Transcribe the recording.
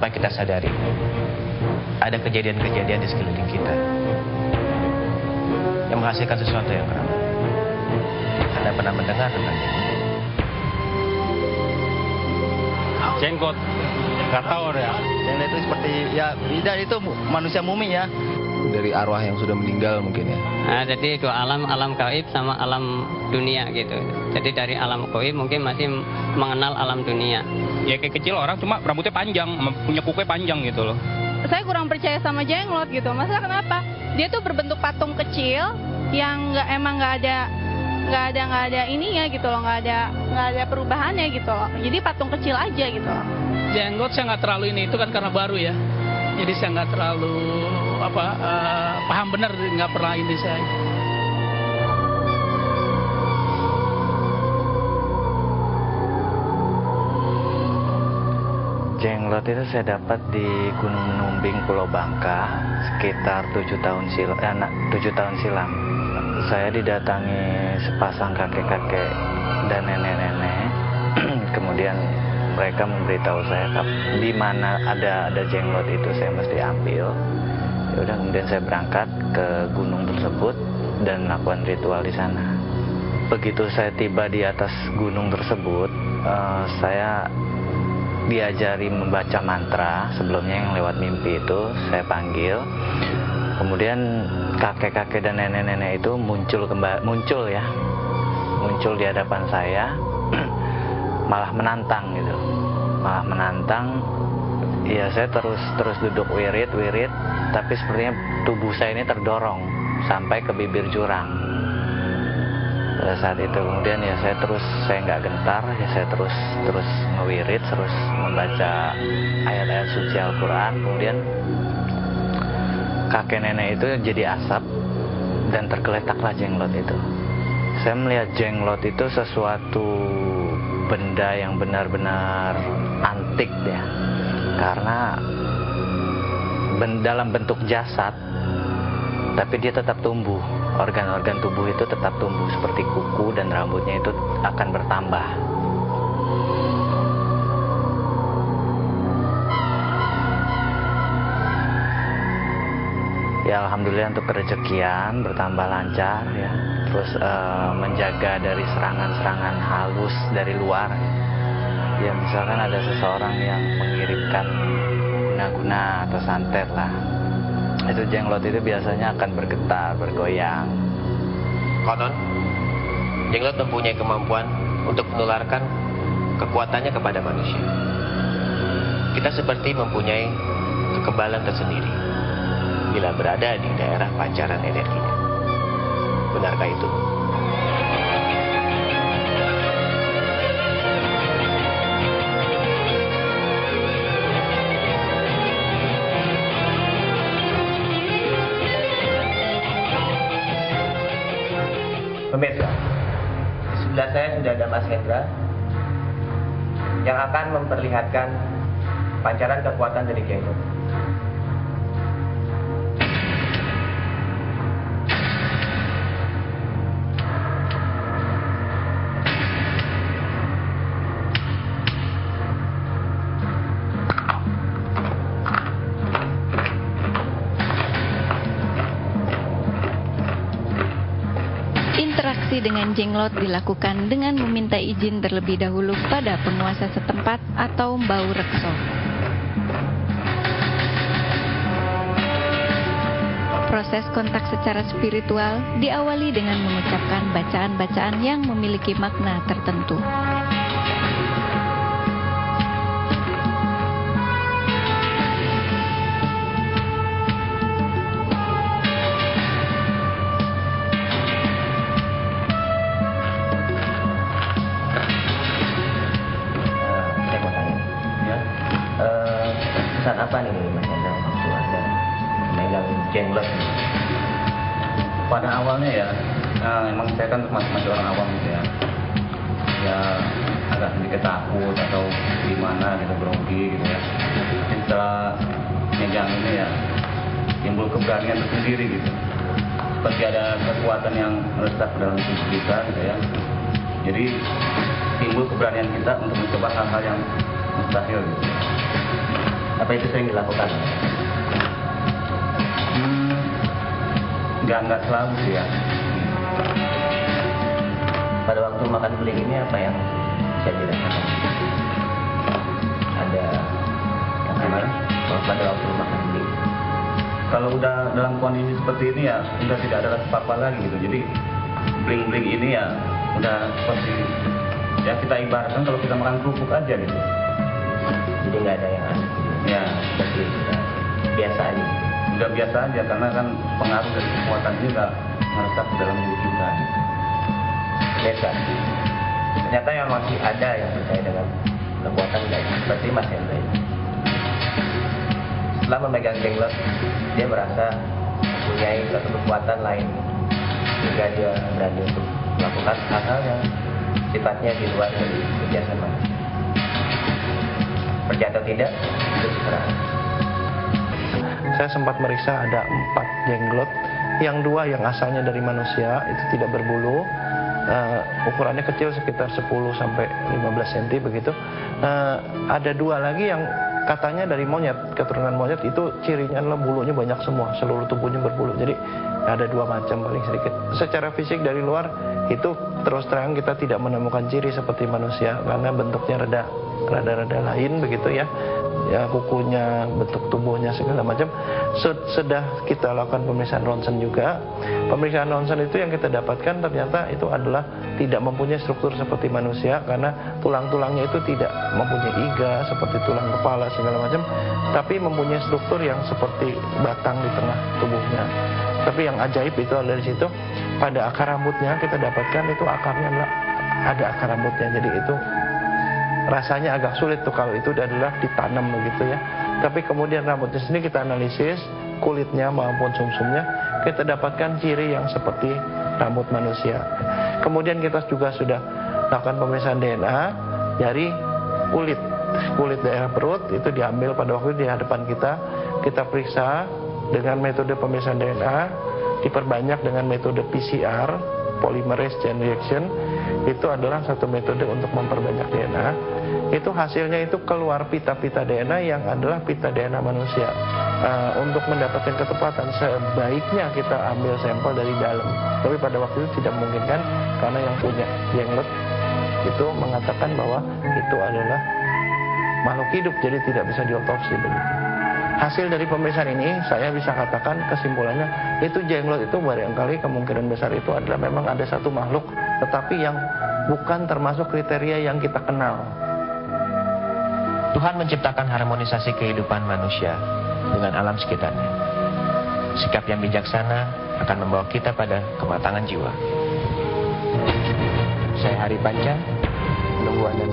tanpa kita sadari ada kejadian-kejadian di sekeliling kita yang menghasilkan sesuatu yang keram. Anda pernah mendengar tentang jenggot? Nggak tahu ya. Jenggot itu seperti ya bidan, itu manusia mumi ya. Dari arwah yang sudah meninggal mungkin ya. Nah, jadi dua alam, alam gaib sama alam dunia gitu. Jadi dari alam gaib mungkin masih mengenal alam dunia. Ya kayak kecil orang cuma rambutnya panjang, punya kukunya panjang gitu loh. Saya kurang percaya sama jenglot gitu. Masalah kenapa? Dia tuh berbentuk patung kecil yang nggak ada ininya gitu loh, nggak ada perubahannya gitu loh. Jadi patung kecil aja gitu loh. Jenggot saya nggak terlalu ini, itu kan karena baru ya. Jadi saya nggak terlalu paham benar, nggak pernah ini saya. Jenglot itu saya dapat di Gunung Menumbing, Pulau Bangka, sekitar 7 tahun silam. Saya didatangi sepasang kakek-kakek dan nenek-nenek. Kemudian mereka memberitahu saya di mana ada jenglot itu saya mesti ambil. Ya udah, kemudian saya berangkat ke gunung tersebut dan melakukan ritual di sana. Begitu saya tiba di atas gunung tersebut, saya diajari membaca mantra sebelumnya yang lewat mimpi itu saya panggil. Kemudian kakek-kakek dan nenek-nenek itu muncul di hadapan saya, malah menantang gitu, ya saya terus duduk wirid, tapi sepertinya tubuh saya ini terdorong sampai ke bibir jurang. Pada saat itu kemudian ya saya nggak gentar, ya saya terus ngewirid, terus membaca ayat-ayat suci Al-Quran. Kemudian kakek nenek itu jadi asap dan tergeletaklah jenglot itu. Saya melihat jenglot itu sesuatu benda yang benar-benar antik ya, karena dalam bentuk jasad, tapi dia tetap tumbuh. Organ-organ tubuh itu tetap tumbuh, seperti kuku dan rambutnya itu akan bertambah. Ya alhamdulillah untuk kerezekian bertambah lancar ya. Terus menjaga dari serangan-serangan halus dari luar. Ya misalkan ada seseorang yang mengirimkan guna-guna atau santet lah, itu jenglot itu biasanya akan bergetar, bergoyang. Konon, jenglot mempunyai kemampuan untuk menularkan kekuatannya kepada manusia. Kita seperti mempunyai kekebalan tersendiri bila berada di daerah pancaran energinya. Benarkah itu? Pemirsa, di sebelah saya sudah ada Mas Hendra yang akan memperlihatkan pancaran kekuatan dari jenglot. Interaksi dengan jenglot dilakukan dengan meminta izin terlebih dahulu pada penguasa setempat atau Mbau Rekso. Proses kontak secara spiritual diawali dengan mengucapkan bacaan-bacaan yang memiliki makna tertentu. Pesan apa nih Mas Hendra waktu Anda memegang jenglot? Pada awalnya ya, emang saya kan masih orang awam gitu ya. Ya agak sedikit takut atau gimana gitu, grogi gitu ya. Tapi setelah megang ini ya timbul keberanian tersendiri gitu. Seperti ada kekuatan yang melekat dalam tubuh kita gitu ya. Jadi timbul keberanian kita untuk mencoba hal-hal yang mustahil gitu. Apa itu sering dilakukan? Nggak selalu sih ya. Pada waktu makan beling ini apa yang bisa dirasakan? Ada yang gimana? Pada waktu makan beling. Kalau udah dalam kondisi seperti ini ya udah tidak ada rasa apa-apa lagi gitu. Jadi beling-beling ini ya udah seperti ya kita ibaratkan kalau kita makan kerupuk aja gitu. Jadi nggak ada yang aneh. Ya, Seperti biasa aja. udah biasa aja karena kan pengaruh dari kekuatan ini nggak meresap ke dalam diri kita. Biasa. Ternyata yang masih ada yang percaya dengan kekuatan gaib seperti Mas Hendra ini. Setelah memegang jenglot, dia merasa mempunyai suatu kekuatan lain sehingga dia berani untuk melakukan hal-hal yang sifatnya di luar dari kebiasaan manusia. Percaya atau tidak, itu terserah. Saya sempat meriksa ada 4 jenglot, yang 2 yang asalnya dari manusia itu tidak berbulu, ukurannya kecil sekitar 10 sampai 15 cm begitu. Ada 2 lagi yang katanya dari monyet, keturunan monyet, itu cirinya adalah bulunya banyak semua, seluruh tubuhnya berbulu. Jadi ada 2 macam paling sedikit. Secara fisik dari luar itu terus terang kita tidak menemukan ciri seperti manusia karena bentuknya rada lain begitu ya. Ya, kukunya, bentuk tubuhnya segala macam. Sudah kita lakukan pemeriksaan ronsen juga. Pemeriksaan ronsen itu yang kita dapatkan ternyata itu adalah tidak mempunyai struktur seperti manusia karena tulang-tulangnya itu tidak mempunyai iga seperti tulang kepala segala macam, tapi mempunyai struktur yang seperti batang di tengah tubuhnya. Tapi yang ajaib itu ada di situ, pada akar rambutnya kita dapatkan itu akarnya adalah ada akar rambutnya. Jadi itu rasanya agak sulit tuh kalau itu adalah ditanam begitu ya. Tapi kemudian rambutnya sendiri kita analisis, kulitnya maupun sumsumnya, kita dapatkan ciri yang seperti rambut manusia. Kemudian kita juga sudah lakukan pemeriksaan DNA dari kulit daerah perut, itu diambil pada waktu itu di hadapan kita periksa dengan metode pemeriksaan DNA, diperbanyak dengan metode PCR, polymerase chain reaction. Itu adalah satu metode untuk memperbanyak DNA. Itu hasilnya itu keluar pita-pita DNA yang adalah pita DNA manusia. Untuk mendapatkan ketepatan sebaiknya kita ambil sampel dari dalam. Tapi pada waktu itu tidak memungkinkan karena yang punya jenglot itu mengatakan bahwa itu adalah makhluk hidup, jadi tidak bisa diotopsi begitu. Hasil dari pemeriksaan ini saya bisa katakan kesimpulannya itu jenglot itu barangkali kemungkinan besar itu adalah memang ada satu makhluk tetapi yang bukan termasuk kriteria yang kita kenal. Tuhan menciptakan harmonisasi kehidupan manusia dengan alam sekitarnya. Sikap yang bijaksana akan membawa kita pada kematangan jiwa. Saya Hari Panca, menunggu Anda